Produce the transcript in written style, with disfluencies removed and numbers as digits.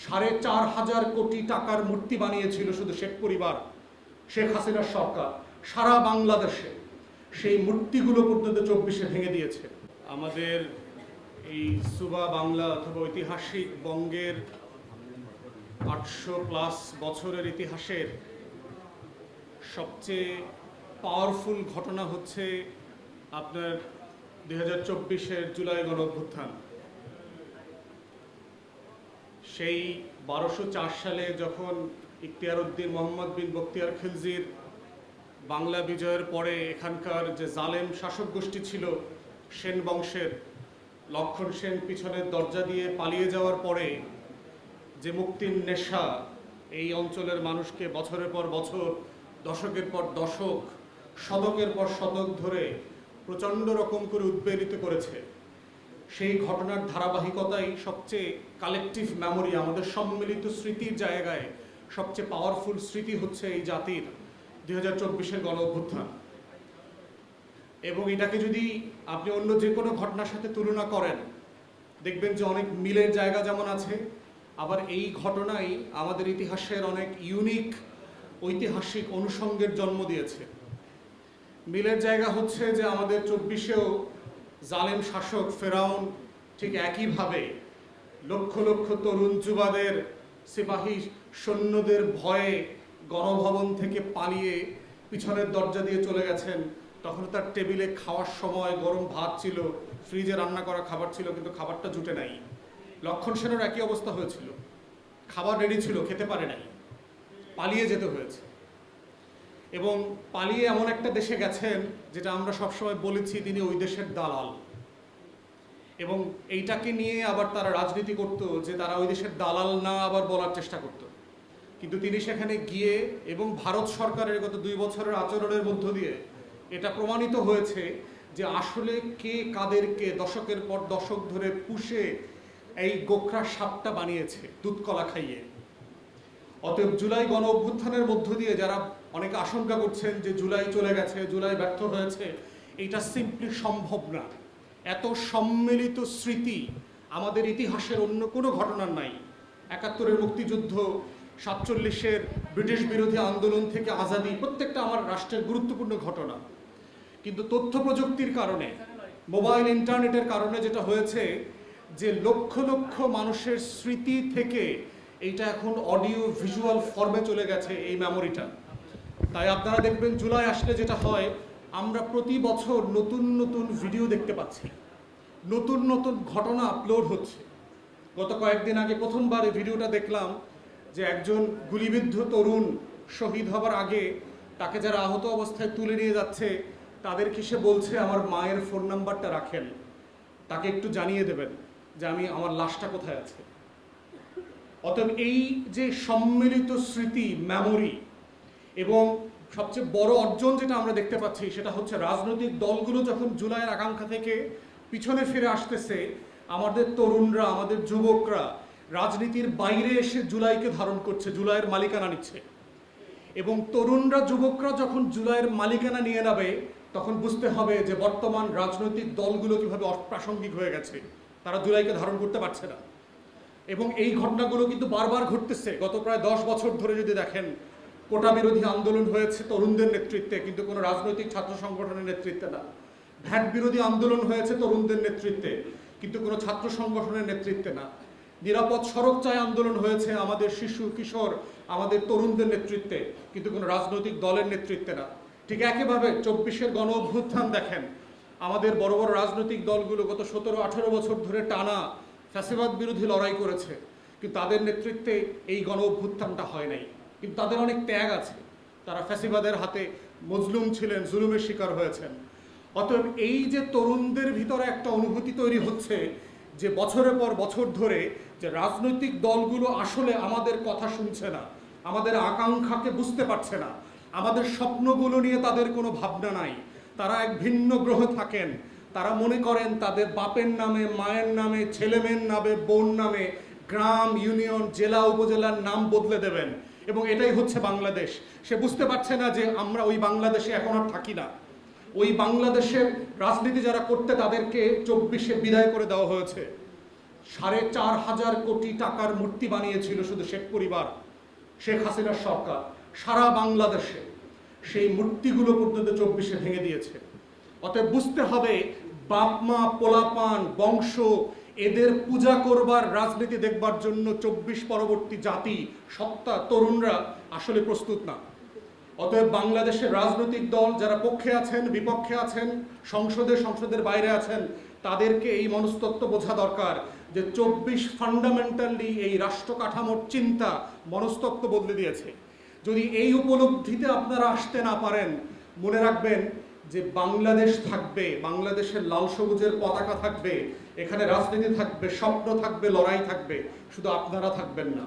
4,500 কোটি টাকার মূর্তি বানিয়েছিল শুধু শেখ পরিবার, শেখ হাসিনার সরকার সারা বাংলাদেশে। সেই মূর্তিগুলো পর্যন্ত 24-এ ভেঙে দিয়েছে। আমাদের এই সুবা বাংলা অথবা ঐতিহাসিক বঙ্গের 800+ বছরের ইতিহাসের সবচেয়ে পাওয়ারফুল ঘটনা হচ্ছে আপনার 2024-এর জুলাই গণঅভ্যুত্থান। সেই 1204 সালে যখন ইখতিয়ার উদ্দিন মোহাম্মদ বিন বখতিয়ার খিলজির বাংলা বিজয়ের পরে এখানকার যে জালেম শাসক গোষ্ঠী ছিল সেন বংশের, লক্ষণ সেন পিছনের দরজা দিয়ে পালিয়ে যাওয়ার পরে যে মুক্তির নেশা এই অঞ্চলের মানুষকে বছরের পর বছর, দশকের পর দশক, শতকের পর শতক ধরে প্রচণ্ড রকম করে উদ্বেলিত করেছে, সেই ঘটনার ধারাবাহিকতাই সবচেয়ে কালেকটিভ মেমোরি, আমাদের সম্মিলিত স্মৃতির জায়গায় সবচেয়ে পাওয়ারফুল স্মৃতি হচ্ছে এই জাতির 2024-এর গণঅভ্যুত্থান। এবং এটাকে যদি আপনি অন্য যে কোনো ঘটনার সাথে তুলনা করেন, দেখবেন যে অনেক মিলের জায়গা যেমন আছে, আবার এই ঘটনাই আমাদের ইতিহাসের অনেক ইউনিক ঐতিহাসিক অনুষঙ্গের জন্ম দিয়েছে। মিলের জায়গা হচ্ছে যে আমাদের 24-এও জালেম শাসক ফেরাউন ঠিক একইভাবে লক্ষ লক্ষ তরুণ যুবাদের, সিপাহী সৈন্যদের ভয়ে গণভবন থেকে পালিয়ে পিছনের দরজা দিয়ে চলে গেছেন। তখন তার টেবিলে খাওয়ার সময় গরম ভাত ছিল, ফ্রিজে রান্না করা খাবার ছিল, কিন্তু খাবারটা জুটে নাই। লক্ষণ সেনের একই অবস্থা হয়েছিল, খাবার রেডি ছিল, খেতে পারে নাই, পালিয়ে যেতে হয়েছে। এবং পালিয়ে এমন একটা দেশে গেছেন যেটা আমরা সবসময় বলেছি তিনি ওই দেশের দালাল, এবং এইটাকে নিয়ে আবার তারা রাজনীতি করত যে তারা ওই দেশের দালাল না আবার বলার চেষ্টা করত। কিন্তু তিনি সেখানে গিয়ে এবং ভারত সরকারের গত 2 বছরের আচরণের মধ্য দিয়ে এটা প্রমাণিত হয়েছে যে আসলে কে কাদেরকে দশকের পর দশক ধরে পুষে এই গোখরা সাপটা বানিয়েছে দুধ কলা খাইয়ে। অতএব জুলাই গণ অভ্যুত্থানের মধ্য দিয়ে যারা অনেক আশঙ্কা করছেন যে জুলাই চলে গেছে, জুলাই ব্যর্থ হয়েছে, এটা সিম্পলি সম্ভব না। এত সম্মিলিত স্মৃতি আমাদের ইতিহাসের অন্য কোনো ঘটনার নাই। 71-এর মুক্তিযুদ্ধ, 47-এর ব্রিটিশ বিরোধী আন্দোলন থেকে আজাদি, প্রত্যেকটা আমার রাষ্ট্রের গুরুত্বপূর্ণ ঘটনা। কিন্তু তথ্য প্রযুক্তির কারণে, মোবাইল ইন্টারনেটের কারণে যেটা হয়েছে যে লক্ষ লক্ষ মানুষের স্মৃতি থেকে এইটা এখন অডিও ভিজুয়াল ফর্মে চলে গেছে এই মেমোরিটা। তাই আপনারা দেখবেন জুলাই আসলে যেটা হয়, আমরা প্রতি বছর নতুন নতুন ভিডিও দেখতে পাচ্ছি, নতুন নতুন ঘটনা আপলোড হচ্ছে। গত কয়েকদিন আগে প্রথমবার এই ভিডিওটা দেখলাম যে একজন গুলিবিদ্ধ তরুণ শহীদ হবার আগে তাকে যারা আহত অবস্থায় তুলে নিয়ে যাচ্ছে তাদেরকে সে বলছে আমার মায়ের ফোন নাম্বারটা রাখেন, তাকে একটু জানিয়ে দেবেন যে আমি আমার লাশটা কোথায় আছে। অতএব এই যে সম্মিলিত স্মৃতি, মেমোরি, এবং সবচেয়ে বড় অর্জন যেটা আমরা দেখতে পাচ্ছি সেটা হচ্ছে রাজনৈতিক দলগুলো যখন জুলাইয়ের আকাঙ্ক্ষা থেকে পিছনে ফিরে আসতেছে, আমাদের তরুণরা, আমাদের যুবকরা রাজনীতির বাইরে এসে জুলাইকে ধারণ করছে, জুলাইয়ের মালিকানা নিচ্ছে। এবং তরুণরা, যুবকরা যখন জুলাইয়ের মালিকানা নিয়ে নেবে তখন বুঝতে হবে যে বর্তমান রাজনৈতিক দলগুলো কীভাবে অপ্রাসঙ্গিক হয়ে গেছে, তারা জুলাইকে ধারণ করতে পারছে না। এবং এই ঘটনাগুলো কিন্তু বারবার ঘটতেছে। গত প্রায় 10 বছর ধরে যদি দেখেন, কোটা বিরোধী আন্দোলন হয়েছে তরুণদের নেতৃত্বে, কিন্তু কোনো রাজনৈতিক ছাত্র সংগঠনের নেতৃত্বে না। ভ্যাট বিরোধী আন্দোলন হয়েছে তরুণদের নেতৃত্বে, কিন্তু কোনো ছাত্র সংগঠনের নেতৃত্বে না। নিরাপদ সড়ক চাই আন্দোলন হয়েছে আমাদের শিশু কিশোর, আমাদের তরুণদের নেতৃত্বে, কিন্তু কোনো রাজনৈতিক দলের নেতৃত্বে না। ঠিক একইভাবে 24-এর গণ অভ্যুত্থান দেখেন, আমাদের বড় বড় রাজনৈতিক দলগুলো গত 17-18 বছর ধরে টানা ফ্যাসিবাদ বিরোধী লড়াই করেছে, কিন্তু তাদের নেতৃত্বে এই গণ অভ্যুত্থানটা হয় নাই। কিন্তু তাদের অনেক ত্যাগ আছে, তারা ফ্যাসিবাদের হাতে মজলুম ছিলেন, জুলুমের শিকার হয়েছেন। অতএব এই যে তরুণদের ভিতরে একটা অনুভূতি তৈরি হচ্ছে যে বছরের পর বছর ধরে যে রাজনৈতিক দলগুলো আসলে আমাদের কথা শুনছে না, আমাদের আকাঙ্ক্ষাকে বুঝতে পারছে না, আমাদের স্বপ্নগুলো নিয়ে তাদের কোনো ভাবনা নাই, তারা এক ভিন্ন গ্রহে থাকেন। তারা মনে করেন তাদের বাপের নামে, মায়ের নামে, ছেলেমেয়ের নামে, বোন নামে গ্রাম, ইউনিয়ন, জেলা, উপজেলার নাম বদলে দেবেন, এবং এটাই হচ্ছে বাংলাদেশ। সে বুঝতে পারছে না যে আমরা ওই বাংলাদেশে এখন আর থাকি না। ওই বাংলাদেশের রাজনীতি যারা করতে তাদেরকে 24-এ বিদায় করে দেওয়া হয়েছে। 4,500 কোটি টাকার মূর্তি বানিয়েছিল শুধু শেখ পরিবার, শেখ হাসিনার সরকার সারা বাংলাদেশে। সেই মূর্তিগুলো পর্যন্ত 24-এ ভেঙে দিয়েছে। অতএব বুঝতে হবে, বাপ মা পোলাপান বংশ এদের পূজা করবার রাজনীতি দেখবার জন্য 24 পরবর্তী জাতি সত্তা তরুণরা আসলে প্রস্তুত না। অতএব বাংলাদেশের রাজনৈতিক দল যারা পক্ষে আছেন, বিপক্ষে আছেন, সংসদের বাইরে আছেন, তাদেরকে এই মনস্তত্ত্ব বোঝা দরকার যে 24 ফান্ডামেন্টালি এই রাষ্ট্র কাঠামোর চিন্তা মনস্তত্ত্ব বদলে দিয়েছে। যদি এই উপলব্ধিতে আপনারা আসতে না পারেন, মনে রাখবেন যে বাংলাদেশ থাকবে, বাংলাদেশের লাল সবুজের পতাকা থাকবে, এখানে রাজনীতি থাকবে, স্বপ্ন থাকবে, লড়াই থাকবে, শুধু আপনারা থাকবেন না।